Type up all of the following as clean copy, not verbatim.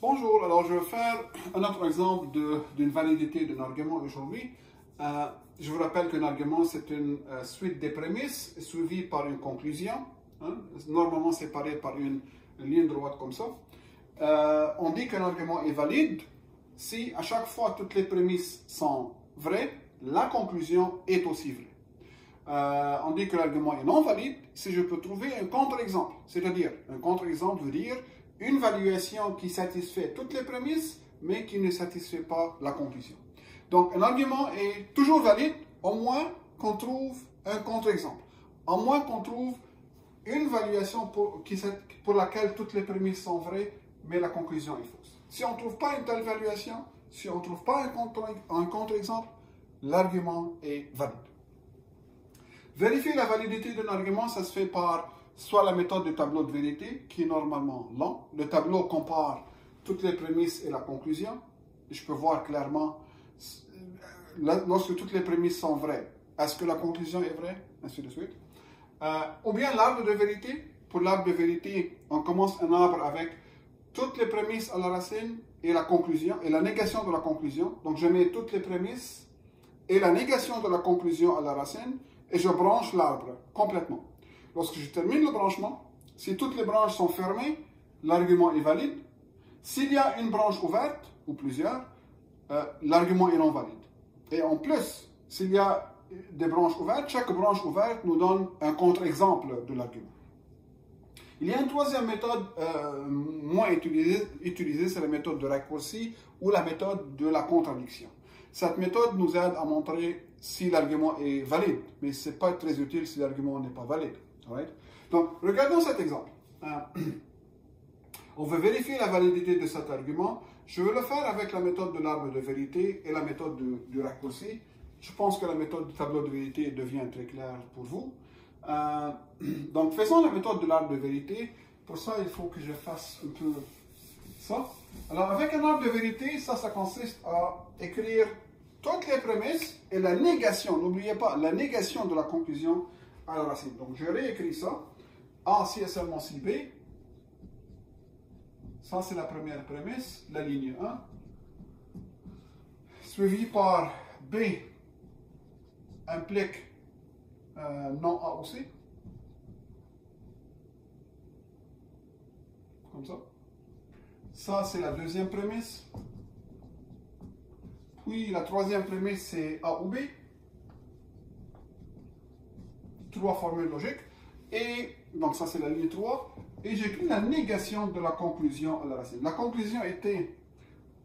Bonjour, alors je vais faire un autre exemple d'une validité d'un argument aujourd'hui. Je vous rappelle qu'un argument, c'est une suite des prémices suivie par une conclusion, hein, normalement séparée par une ligne droite comme ça. On dit qu'un argument est valide si à chaque fois toutes les prémices sont vraies, la conclusion est aussi vraie. On dit que l'argument est non valide si je peux trouver un contre-exemple. C'est-à-dire, un contre-exemple veut dire une valuation qui satisfait toutes les prémices, mais qui ne satisfait pas la conclusion. Donc, un argument est toujours valide, au moins qu'on trouve un contre-exemple. Au moins qu'on trouve une valuation pour laquelle toutes les prémices sont vraies, mais la conclusion est fausse. Si on ne trouve pas une telle valuation, si on ne trouve pas un contre-exemple, l'argument est valide. Vérifier la validité d'un argument, ça se fait par soit la méthode du tableau de vérité, qui est normalement lent. Le tableau compare toutes les prémices et la conclusion. Je peux voir clairement, lorsque toutes les prémices sont vraies, est-ce que la conclusion est vraie, ainsi de suite. Ou bien l'arbre de vérité. Pour l'arbre de vérité, on commence un arbre avec toutes les prémices à la racine et la conclusion, et la négation de la conclusion. Donc je mets toutes les prémices et la négation de la conclusion à la racine, et je branche l'arbre complètement. Lorsque je termine le branchement, si toutes les branches sont fermées, l'argument est valide. S'il y a une branche ouverte, ou plusieurs, l'argument est non valide. Et en plus, s'il y a des branches ouvertes, chaque branche ouverte nous donne un contre-exemple de l'argument. Il y a une troisième méthode moins utilisée, c'est la méthode de raccourci ou la méthode de la contradiction. Cette méthode nous aide à montrer si l'argument est valide, mais ce n'est pas très utile si l'argument n'est pas valide. Right? Donc, regardons cet exemple. On veut vérifier la validité de cet argument. Je vais le faire avec la méthode de l'arbre de vérité et la méthode du raccourci. Je pense que la méthode du tableau de vérité devient très claire pour vous. Donc, faisons la méthode de l'arbre de vérité. Pour ça, il faut que je fasse un peu ça. Alors, avec un arbre de vérité, ça consiste à écrire toutes les prémices et la négation. N'oubliez pas, la négation de la conclusion à la racine. Donc, je réécris ça. A si et seulement si B. Ça, c'est la première prémisse, la ligne 1. Suivi par B implique non A ou C. Comme ça. Ça, c'est la deuxième prémisse. Puis, la troisième prémisse, c'est A ou B. Trois formules logiques. Et donc, ça, c'est la ligne 3. Et j'écris la négation de la conclusion à la racine. La conclusion était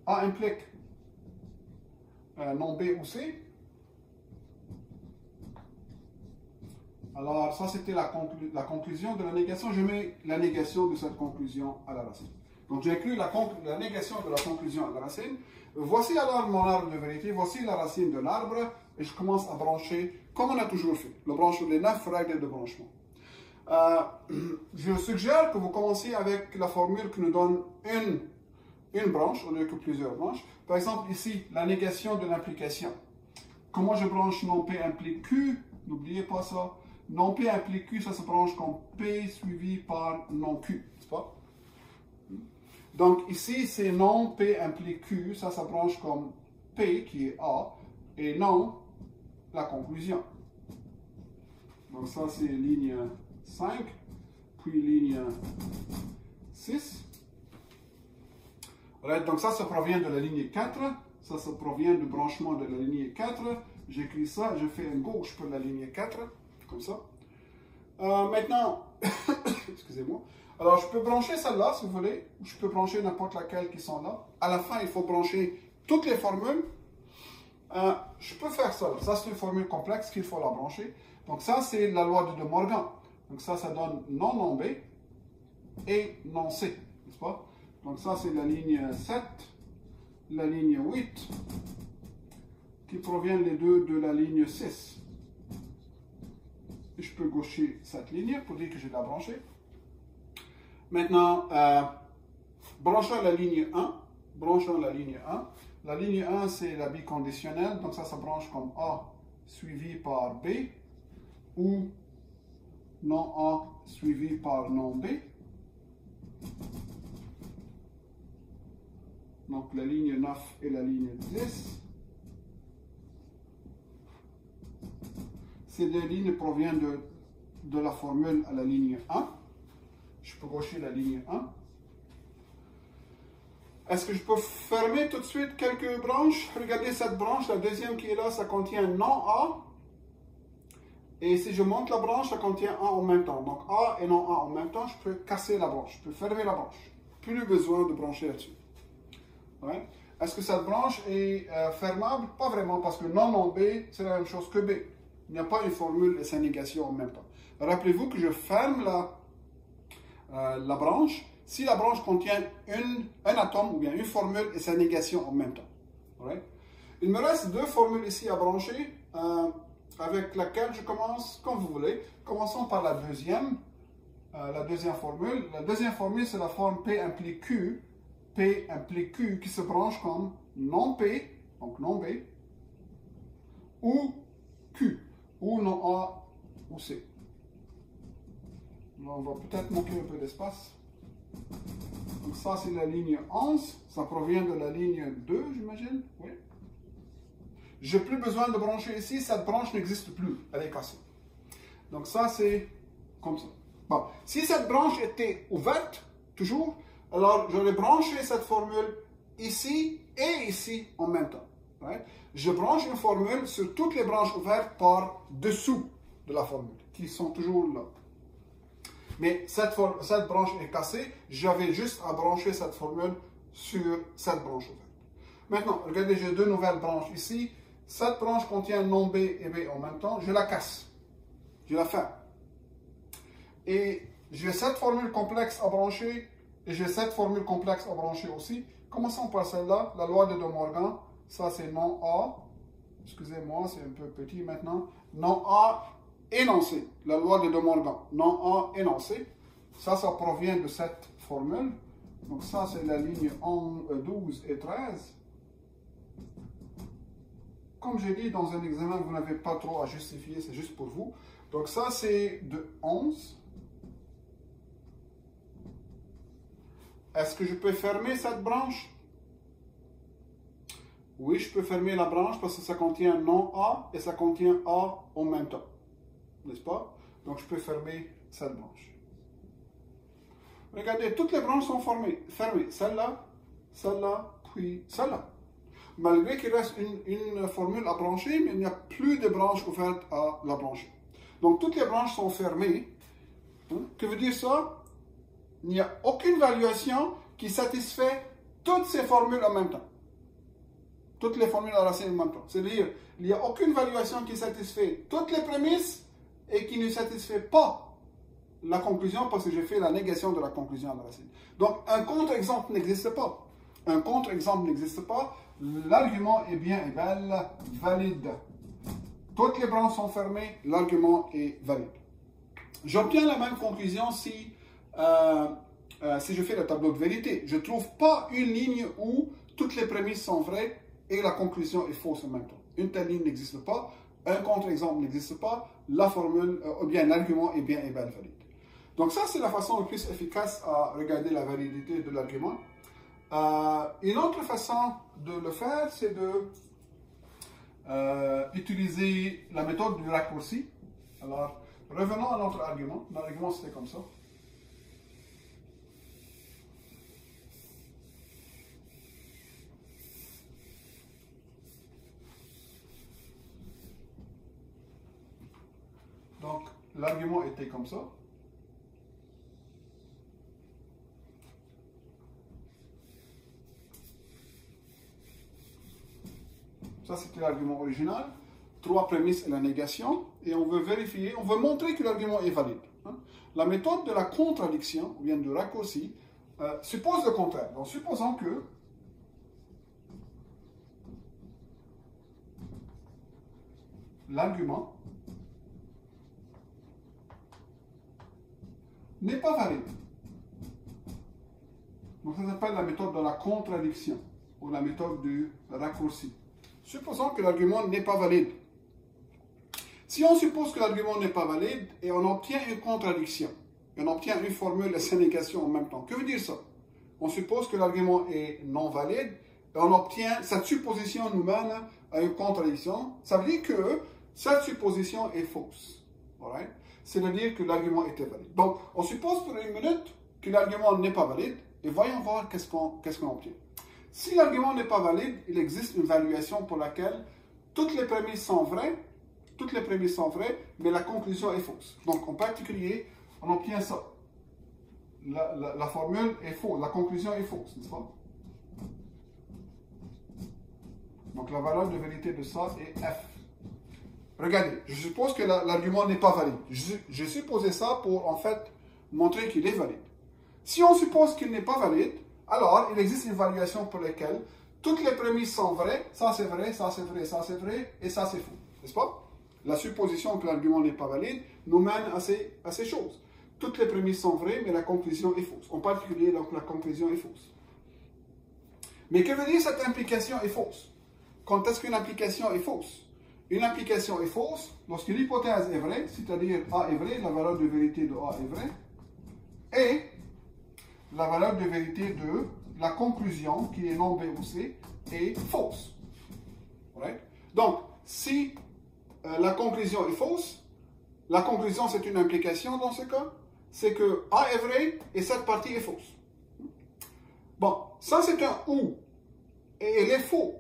A implique non B ou C. Alors, ça, c'était la conclusion de la négation. Je mets la négation de cette conclusion à la racine. Donc, j'écris la négation de la conclusion à la racine. Voici alors mon arbre de vérité. Voici la racine de l'arbre. Et je commence à brancher comme on a toujours fait. Les 9 règles de branchement. Je suggère que vous commenciez avec la formule qui nous donne une branche au lieu que plusieurs branches. Par exemple, ici, la négation de l'implication. Comment je branche non P implique Q? N'oubliez pas ça. Non P implique Q, ça se branche comme P suivi par non Q, n'est-ce pas? Donc ici, c'est non P implique Q, ça se branche comme P qui est A, et non la conclusion. Donc ça, c'est ligne 5, puis ligne 6. Right, donc ça provient de la ligne 4, ça provient du branchement de la ligne 4. J'écris ça, je fais une gauche pour la ligne 4, comme ça. Maintenant, excusez-moi. Alors, je peux brancher celle-là, si vous voulez, ou je peux brancher n'importe laquelle qui sont là. À la fin, il faut brancher toutes les formules. Je peux faire ça. Ça, c'est une formule complexe qu'il faut la brancher. Donc, ça, c'est la loi de De Morgan. Donc, ça donne non B et non C, n'est-ce pas? Donc, ça, c'est la ligne 7, la ligne 8, qui proviennent les deux de la ligne 6. Et je peux gaucher cette ligne pour dire que j'ai la branchée. Maintenant, branchons la ligne 1. Branchons la ligne 1. La ligne 1, c'est la biconditionnelle. Donc, ça se branche comme A suivi par B. Ou non A suivi par non B. donc la ligne 9 et la ligne 10. Ces deux lignes proviennent de la formule à la ligne 1. Je peux gaucher la ligne 1. Est-ce que je peux fermer tout de suite quelques branches? Regardez cette branche, la deuxième qui est là, ça contient non A. Et si je monte la branche, ça contient A en même temps. Donc A et non A en même temps, je peux casser la branche, je peux fermer la branche. Plus besoin de brancher là-dessus. Ouais. Est-ce que cette branche est fermable? Pas vraiment, parce que non B, c'est la même chose que B. Il n'y a pas une formule et sa négation en même temps. Rappelez-vous que je ferme la branche si la branche contient un atome ou bien une formule et sa négation en même temps. Right? Il me reste deux formules ici à brancher avec laquelle je commence comme vous voulez. Commençons par la deuxième formule. La deuxième formule, c'est la forme P implique Q. P implique Q qui se branche comme non P, donc non B, ou Q, ou non A ou C. Là, on va peut-être manquer un peu d'espace. Donc ça, c'est la ligne 11. Ça provient de la ligne 2, j'imagine. Oui. Je n'ai plus besoin de brancher ici. Cette branche n'existe plus. Elle est cassée. Donc ça, c'est comme ça. Bon. Si cette branche était ouverte, toujours, alors j'aurais branché cette formule ici et ici en même temps. Right? Je branche une formule sur toutes les branches ouvertes par dessous de la formule, qui sont toujours là. Mais cette branche est cassée, j'avais juste à brancher cette formule sur cette branche ouverte. Maintenant, regardez, j'ai deux nouvelles branches ici. Cette branche contient non B et B en même temps, je la casse. Je la ferme. Et j'ai cette formule complexe à brancher, et j'ai cette formule complexe à brancher aussi. Commençons par celle-là, la loi de De Morgan. Ça, c'est non A. Excusez-moi, c'est un peu petit maintenant. Non A énoncé, la loi de De Morgan. Non A énoncé. Ça provient de cette formule. Donc ça, c'est la ligne 12 et 13. Comme j'ai dit, dans un examen, vous n'avez pas trop à justifier, c'est juste pour vous. Donc ça, c'est de 11. Est-ce que je peux fermer cette branche? Oui, je peux fermer la branche parce que ça contient non A et ça contient A en même temps. N'est-ce pas? Donc je peux fermer cette branche. Regardez, toutes les branches sont fermées. Celle-là, celle-là, puis celle-là. Malgré qu'il reste une formule à brancher, mais il n'y a plus de branches ouvertes à la brancher. Donc toutes les branches sont fermées. Que veut dire ça? Il n'y a aucune valuation qui satisfait toutes ces formules en même temps. Toutes les formules à racine en même temps. C'est-à-dire, il n'y a aucune valuation qui satisfait toutes les prémices et qui ne satisfait pas la conclusion parce que j'ai fait la négation de la conclusion à la racine. Donc, un contre-exemple n'existe pas. Un contre-exemple n'existe pas. L'argument est bien et belle valide. Toutes les branches sont fermées, l'argument est valide. J'obtiens la même conclusion si je fais le tableau de vérité. Je ne trouve pas une ligne où toutes les prémices sont vraies et la conclusion est fausse en même temps. Une telle ligne n'existe pas, un contre-exemple n'existe pas, la formule, ou bien l'argument est bien et belle valide. Donc ça, c'est la façon la plus efficace à regarder la validité de l'argument. Une autre façon de le faire, c'est de utiliser la méthode du raccourci. Alors, revenons à notre argument. Notre argument, c'était comme ça. Donc, l'argument était comme ça. Ça, c'était l'argument original. Trois prémices et la négation. Et on veut vérifier, on veut montrer que l'argument est valide. La méthode de la contradiction, ou bien du raccourci, suppose le contraire. Donc, supposons que l'argument n'est pas valide. Donc, ça s'appelle la méthode de la contradiction, ou la méthode du raccourci. Supposons que l'argument n'est pas valide. Si on suppose que l'argument n'est pas valide et on obtient une contradiction, on obtient une formule et sa négation en même temps, que veut dire ça? on suppose que l'argument est non valide, et on obtient, cette supposition nous mène à une contradiction. Ça veut dire que cette supposition est fausse. Alright? C'est-à-dire que l'argument était valide. Donc, on suppose pour une minute que l'argument n'est pas valide, et voyons voir qu'est-ce qu'on obtient. Si l'argument n'est pas valide, il existe une valuation pour laquelle toutes les prémices sont vraies, mais la conclusion est fausse. Donc, en particulier, on obtient ça. La formule est fausse, la conclusion est fausse, n'est-ce pas? Donc, la valeur de vérité de ça est F. Regardez, je suppose que l'argument n'est pas valide. J'ai supposé ça pour, en fait, montrer qu'il est valide. Si on suppose qu'il n'est pas valide, alors il existe une valuation pour laquelle toutes les prémices sont vraies, ça c'est vrai, ça c'est vrai, ça c'est vrai, et ça c'est faux. N'est-ce pas? La supposition que l'argument n'est pas valide nous mène à ces choses. Toutes les prémices sont vraies, mais la conclusion est fausse. En particulier, donc, la conclusion est fausse. Mais que veut dire cette implication est fausse? Quand est-ce qu'une implication est fausse? Une implication est fausse lorsque l'hypothèse est vraie, c'est-à-dire A est vrai, la valeur de vérité de A est vraie, et la valeur de vérité de la conclusion, qui est non B ou C, est fausse. Right? Donc, si la conclusion est fausse, la conclusion c'est une implication dans ce cas, c'est que A est vrai et cette partie est fausse. Bon, ça c'est un OU, et il est faux.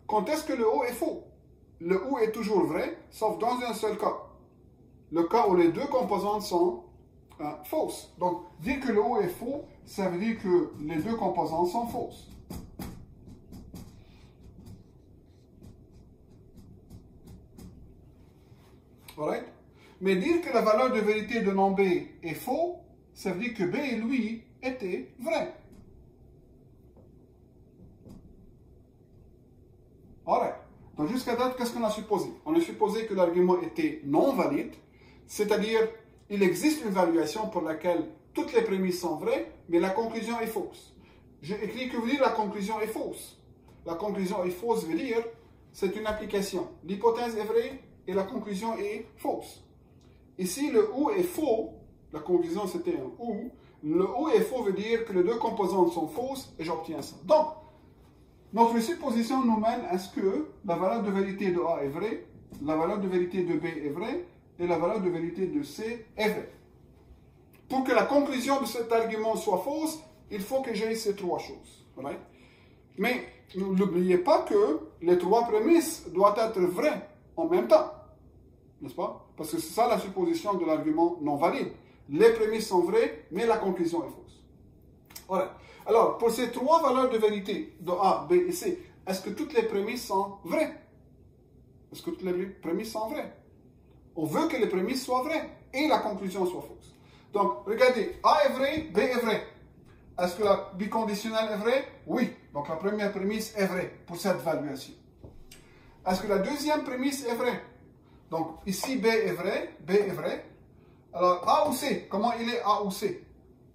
Quand est-ce que le OU est faux? Le OU est toujours vrai, sauf dans un seul cas. Le cas où les deux composantes sont fausses. Donc, dire que le OU est faux, ça veut dire que les deux composantes sont fausses. Alright? Mais dire que la valeur de vérité de non B est faux, ça veut dire que B, lui, était vrai. Alright. Donc, jusqu'à date, qu'est-ce qu'on a supposé? On a supposé que l'argument était non valide, c'est-à-dire, il existe une valuation pour laquelle toutes les prémices sont vraies, mais la conclusion est fausse. J'ai écrit que veut dire la conclusion est fausse. La conclusion est fausse veut dire, c'est une application. L'hypothèse est vraie et la conclusion est fausse. Ici, le OU est faux, la conclusion c'était un OU. Le OU est faux veut dire que les deux composantes sont fausses et j'obtiens ça. Donc, notre supposition nous mène à ce que la valeur de vérité de A est vraie, la valeur de vérité de B est vraie, et la valeur de vérité de C est vraie. Pour que la conclusion de cet argument soit fausse, il faut que j'aie ces trois choses. Right? Mais n'oubliez pas que les trois prémices doivent être vraies en même temps. N'est-ce pas? Parce que c'est ça la supposition de l'argument non valide. Les prémices sont vraies, mais la conclusion est fausse. Right. Alors, pour ces trois valeurs de vérité de A, B et C, est-ce que toutes les prémices sont vraies? Est-ce que toutes les prémices sont vraies? On veut que les prémices soient vraies et la conclusion soit fausse. Donc, regardez, A est vrai, B est vrai. Est-ce que la biconditionnelle est vraie? Oui. Donc, la première prémisse est vraie pour cette valuation. Est-ce que la deuxième prémisse est vraie? Donc, ici, B est vrai. Alors, A ou C, comment il est A ou C?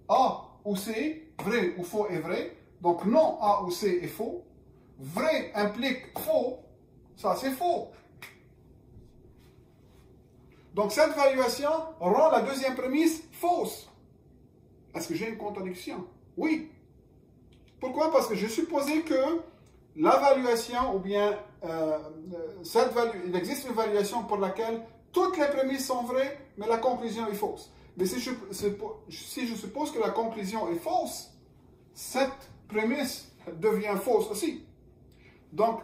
A ou C, vrai ou faux est vrai. Donc, non A ou C est faux. Vrai implique faux. Ça, c'est faux. Donc, cette valuation rend la deuxième prémisse fausse. Est-ce que j'ai une contradiction? Oui. Pourquoi? Parce que je supposais que la valuation, ou bien il existe une valuation pour laquelle toutes les prémices sont vraies, mais la conclusion est fausse. Mais si je suppose que la conclusion est fausse, cette prémisse devient fausse aussi. Donc,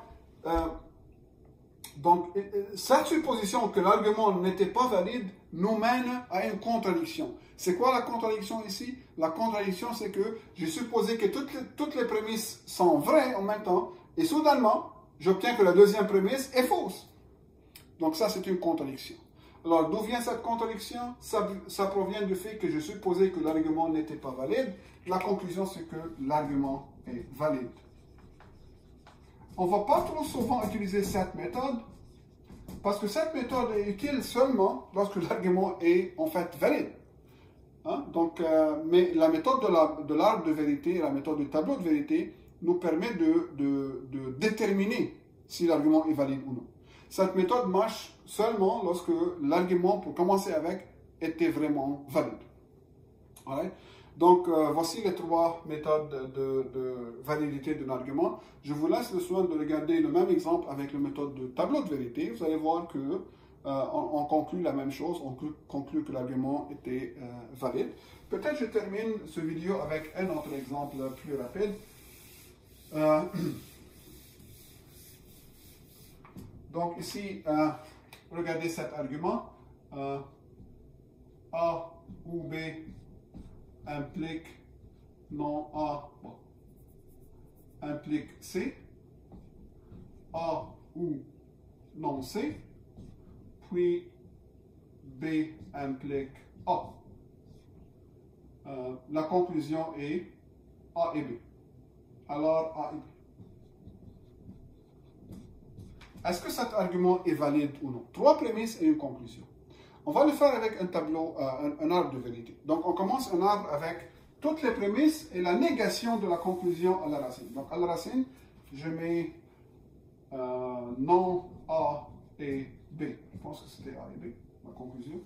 cette supposition que l'argument n'était pas valide nous mène à une contradiction. C'est quoi la contradiction ici? La contradiction, c'est que j'ai supposé que toutes les prémices sont vraies en même temps, et soudainement, j'obtiens que la deuxième prémisse est fausse. Donc ça, c'est une contradiction. Alors, d'où vient cette contradiction? Ça provient du fait que je supposais que l'argument n'était pas valide. La conclusion, c'est que l'argument est valide. On ne va pas trop souvent utiliser cette méthode, parce que cette méthode est utile seulement lorsque l'argument est en fait valide. Hein? Donc, mais la méthode de l'arbre de vérité, la méthode du tableau de vérité, nous permet de déterminer si l'argument est valide ou non. Cette méthode marche seulement lorsque l'argument, pour commencer avec, était vraiment valide. Right? Donc, voici les trois méthodes de validité d'un argument. Je vous laisse le soin de regarder le même exemple avec la méthode de tableau de vérité. Vous allez voir que on conclut la même chose, on conclut que l'argument était valide. Peut-être je termine cette vidéo avec un autre exemple plus rapide. Donc ici, regardez cet argument. A ou B implique non A implique C. A ou non C. Puis B implique A. La conclusion est A et B. Alors A et B. Est-ce que cet argument est valide ou non? Trois prémices et une conclusion. On va le faire avec un tableau, un arbre de vérité. Donc on commence un arbre avec toutes les prémices et la négation de la conclusion à la racine. Donc à la racine, je mets non A et B. Je pense que c'était A et B, la conclusion.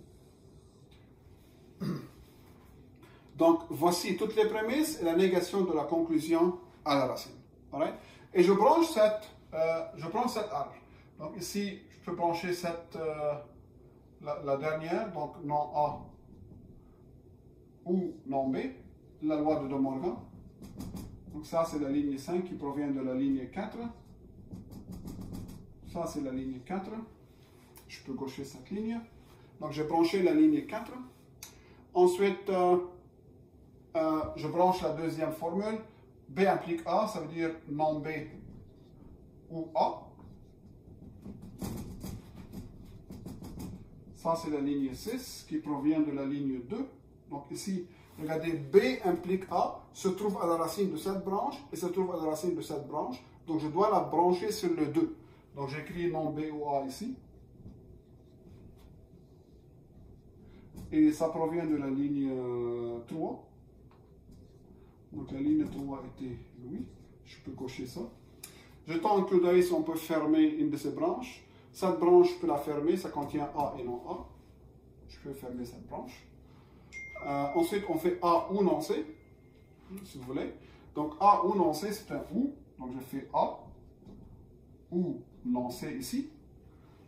Donc voici toutes les prémices et la négation de la conclusion à la racine. Alright? Et je branche cet arbre. Donc ici, je peux brancher la dernière, donc non A ou non B, la loi de De Morgan. Donc ça, c'est la ligne 5 qui provient de la ligne 4. Ça, c'est la ligne 4. Je peux gaucher cette ligne. Donc j'ai branché la ligne 4. Ensuite, je branche la deuxième formule. B implique A, ça veut dire non B ou A. Ça, c'est la ligne 6 qui provient de la ligne 2. Donc ici, regardez, B implique A, se trouve à la racine de cette branche et se trouve à la racine de cette branche. Donc je dois la brancher sur le 2. Donc j'écris non B ou A ici. Et ça provient de la ligne 3. Donc la ligne 3 était oui. Je peux cocher ça. Jetant un coup d'œil si on peut fermer une de ces branches. Cette branche, je peux la fermer, ça contient A et non A. Je peux fermer cette branche. Ensuite, on fait A ou non C, si vous voulez. Donc A ou non C, c'est un OU. Donc je fais A ou non C ici.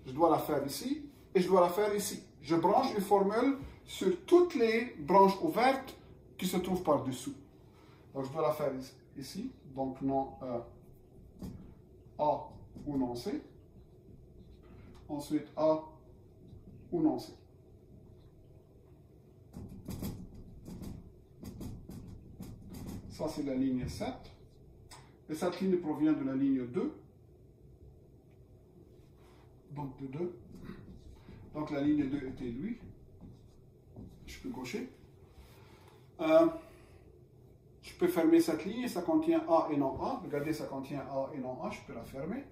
Je dois la faire ici et je dois la faire ici. Je branche une formule sur toutes les branches ouvertes qui se trouvent par-dessous. Donc je dois la faire ici. Donc non A ou non C. Ensuite A ou non C. Ça, c'est la ligne 7. Et cette ligne provient de la ligne 2. Donc de 2. Donc la ligne 2 était lui. Je peux gaucher. Je peux fermer cette ligne. Ça contient A et non A. Regardez, ça contient A et non A. Je peux la fermer.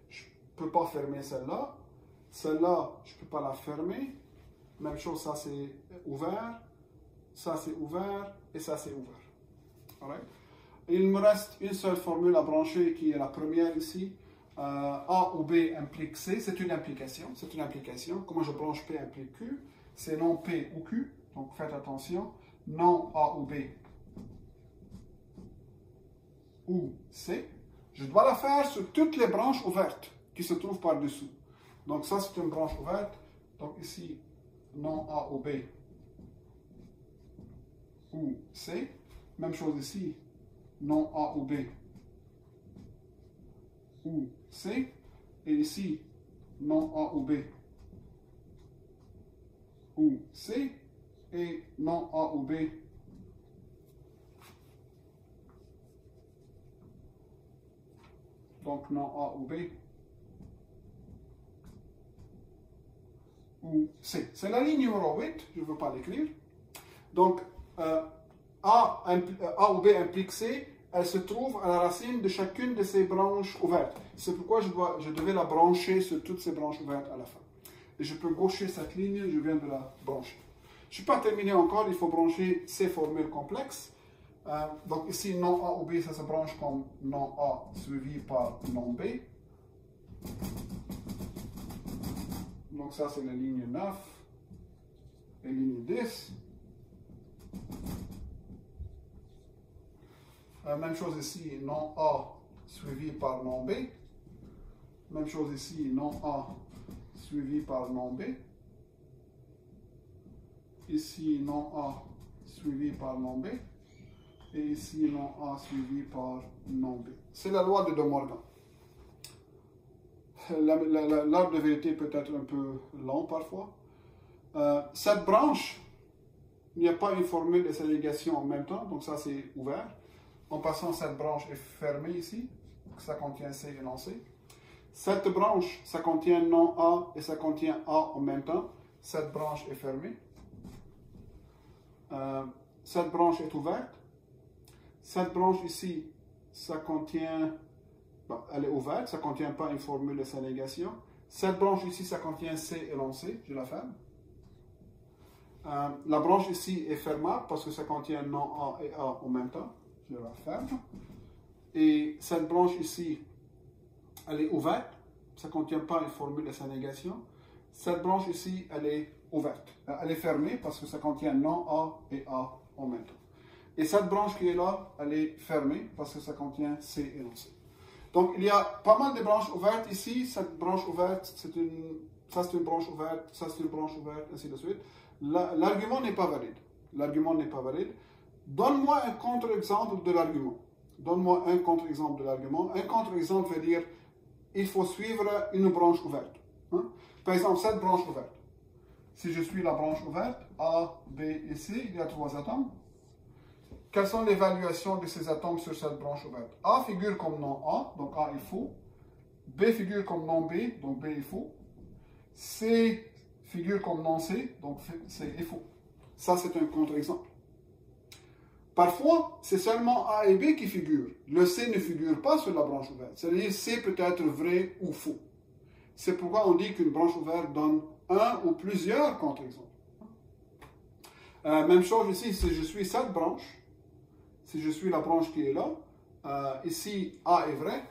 Je ne peux pas fermer celle-là. Celle-là, je ne peux pas la fermer. Même chose, ça c'est ouvert. Ça c'est ouvert. Et ça c'est ouvert. Alright. Il me reste une seule formule à brancher qui est la première ici. A ou B implique C. C'est une implication. C'est une implication. Comment je branche P implique Q? C'est non P ou Q. Donc faites attention. Non A ou B ou C. Je dois la faire sur toutes les branches ouvertes qui se trouvent par-dessous. Donc ça, c'est une branche ouverte. Donc ici, non A ou B ou C. Même chose ici, non A ou B ou C. Et ici, non A ou B ou C. Et non A ou B donc non A ou B ou C. C'est la ligne numéro 8, je ne veux pas l'écrire. Donc, A ou B implique C, elle se trouve à la racine de chacune de ces branches ouvertes. C'est pourquoi je devais la brancher sur toutes ces branches ouvertes à la fin. Et je peux gaucher cette ligne, je viens de la brancher. Je ne suis pas terminé encore, il faut brancher ces formules complexes. Donc ici, non A ou B, ça se branche comme non A suivi par non B. Donc ça, c'est la ligne 9 et ligne 10. Même chose ici, non A suivi par non B. Même chose ici, non A suivi par non B. Ici, non A suivi par non B. Et ici, non A suivi par non B. C'est la loi de De Morgan. L'arbre de vérité peut être un peu long parfois. Cette branche, il n'y a pas une formule de sa négation en même temps, donc ça c'est ouvert. En passant, cette branche est fermée ici, donc ça contient C et non C. Cette branche, ça contient non A et ça contient A en même temps. Cette branche est fermée. Cette branche est ouverte. Cette branche ici, ça contient, bon, elle est ouverte, ça ne contient pas une formule de sa négation. Cette branche ici, ça contient C et non C, je la ferme. La branche ici est fermable parce que ça contient non A et A en même temps, je la ferme. Et cette branche ici, elle est ouverte, ça ne contient pas une formule de sa négation. Cette branche ici, elle est ouverte, elle est fermée parce que ça contient non A et A en même temps. Et cette branche qui est là, elle est fermée parce que ça contient C et non C. Donc il y a pas mal de branches ouvertes ici. Cette branche ouverte, ça c'est une branche ouverte, ça c'est une branche ouverte, ainsi de suite. L'argument n'est pas valide. L'argument n'est pas valide. Donne-moi un contre-exemple de l'argument. Donne-moi un contre-exemple de l'argument. Un contre-exemple veut dire il faut suivre une branche ouverte. Hein? Par exemple, cette branche ouverte. Si je suis la branche ouverte, A, B et C, il y a 3 atomes. Quelles sont les évaluations de ces atomes sur cette branche ouverte? A figure comme non A, donc A est faux. B figure comme non B, donc B est faux. C figure comme non C, donc C est faux. Ça, c'est un contre-exemple. Parfois, c'est seulement A et B qui figurent. Le C ne figure pas sur la branche ouverte. C'est-à-dire C peut être vrai ou faux. C'est pourquoi on dit qu'une branche ouverte donne un ou plusieurs contre-exemples. Même chose ici, si je suis cette branche, si je suis la branche qui est là, ici A est vrai,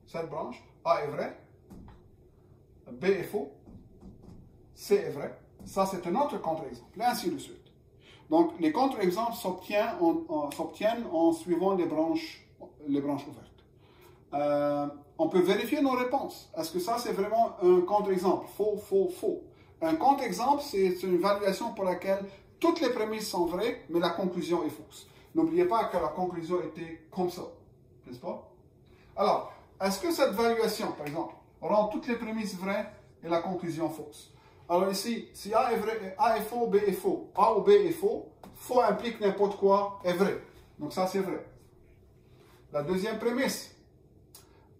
cette branche, A est vrai, B est faux, C est vrai. Ça, c'est un autre contre-exemple, et ainsi de suite. Donc, les contre-exemples s'obtiennent en suivant les branches ouvertes. On peut vérifier nos réponses. Est-ce que ça, c'est vraiment un contre-exemple? Faux, faux, faux. Un contre-exemple, c'est une évaluation pour laquelle toutes les prémices sont vraies, mais la conclusion est fausse. N'oubliez pas que la conclusion était comme ça, n'est-ce pas? Alors, est-ce que cette évaluation, par exemple, rend toutes les prémices vraies et la conclusion fausse? Alors ici, si A est vrai, A est faux, B est faux. A ou B est faux. Faux implique n'importe quoi est vrai. Donc ça, c'est vrai. La deuxième prémisse.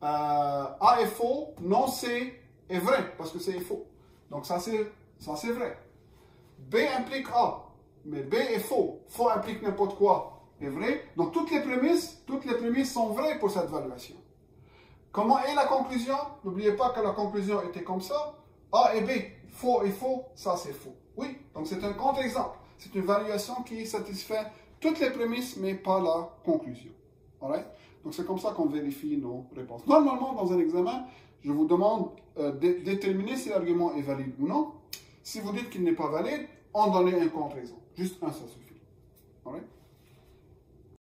A est faux, non C est vrai, parce que C est faux. Donc ça, c'est vrai. B implique A, mais B est faux. Faux implique n'importe quoi est vrai. Donc toutes les prémices sont vraies pour cette évaluation. Comment est la conclusion? N'oubliez pas que la conclusion était comme ça. A et B, faux et faux, ça c'est faux. Oui, donc c'est un contre-exemple. C'est une évaluation qui satisfait toutes les prémices, mais pas la conclusion. Alright? Donc c'est comme ça qu'on vérifie nos réponses. Normalement, dans un examen, je vous demande de déterminer si l'argument est valide ou non. Si vous dites qu'il n'est pas valide, en donnez un contre-exemple. Juste un, ça suffit. Alright?